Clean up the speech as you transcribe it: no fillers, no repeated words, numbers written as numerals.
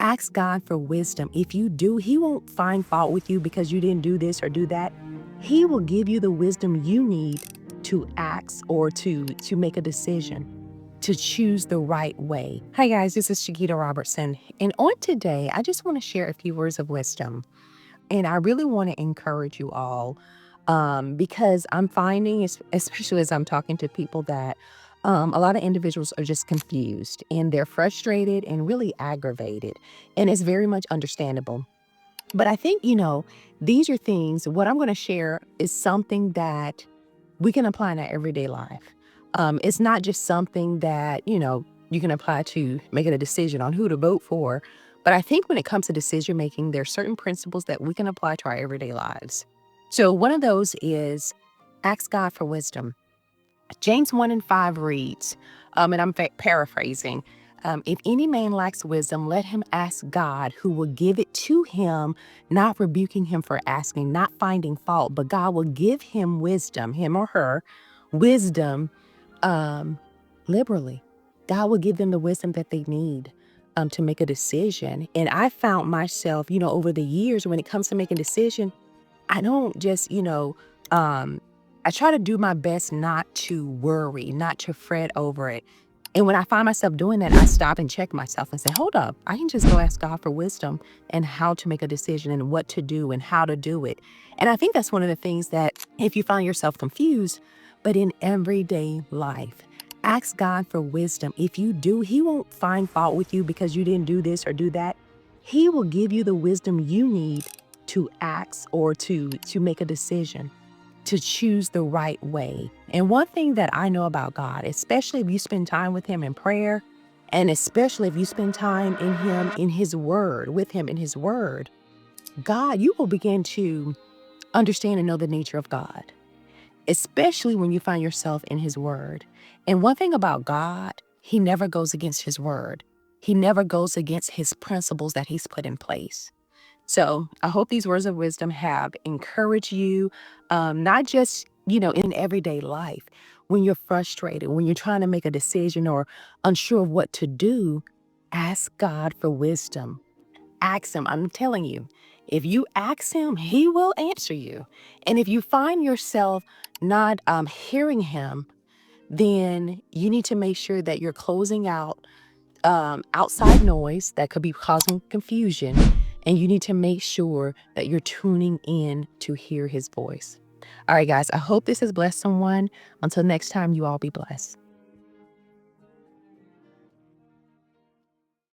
Ask God for wisdom. If you do, He won't find fault with you because you didn't do this or do that. He will give you the wisdom you need to act or to make a decision, to choose the right way. Hi guys, this is Chiquita Robertson. And on today, I just want to share a few words of wisdom. And I really want to encourage you all because I'm finding, especially as I'm talking to people, that a lot of individuals are just confused and they're frustrated and really aggravated. And it's very much understandable. But I think, these are things, what I'm going to share is something that we can apply in our everyday life. It's not just something that, you can apply to making a decision on who to vote for. But I think when it comes to decision making, there are certain principles that we can apply to our everyday lives. So one of those is ask God for wisdom. James 1:5 reads, and I'm paraphrasing, if any man lacks wisdom, let him ask God, who will give it to him, not rebuking him for asking, not finding fault, but God will give him wisdom, him or her, wisdom liberally. God will give them the wisdom that they need to make a decision. And I found myself, over the years, when it comes to making a decision, I don't just, I try to do my best not to worry, not to fret over it. And when I find myself doing that, I stop and check myself and say, hold up, I can just go ask God for wisdom and how to make a decision and what to do and how to do it. And I think that's one of the things that if you find yourself confused, but in everyday life, ask God for wisdom. If you do, He won't find fault with you because you didn't do this or do that. He will give you the wisdom you need to act or to make a decision, to choose the right way. And one thing that I know about God, especially if you spend time with Him in prayer, and especially if you spend time in Him, in His Word, with Him in His Word, God, you will begin to understand and know the nature of God, especially when you find yourself in His Word. And one thing about God, He never goes against His Word. He never goes against His principles that He's put in place. So I hope these words of wisdom have encouraged you, not just, in everyday life. When you're frustrated, when you're trying to make a decision or unsure of what to do, ask God for wisdom. Ask Him. I'm telling you, if you ask Him, He will answer you. And if you find yourself not hearing Him, then you need to make sure that you're closing out outside noise that could be causing confusion. And you need to make sure that you're tuning in to hear His voice. All right, guys, I hope this has blessed someone. Until next time, you all be blessed.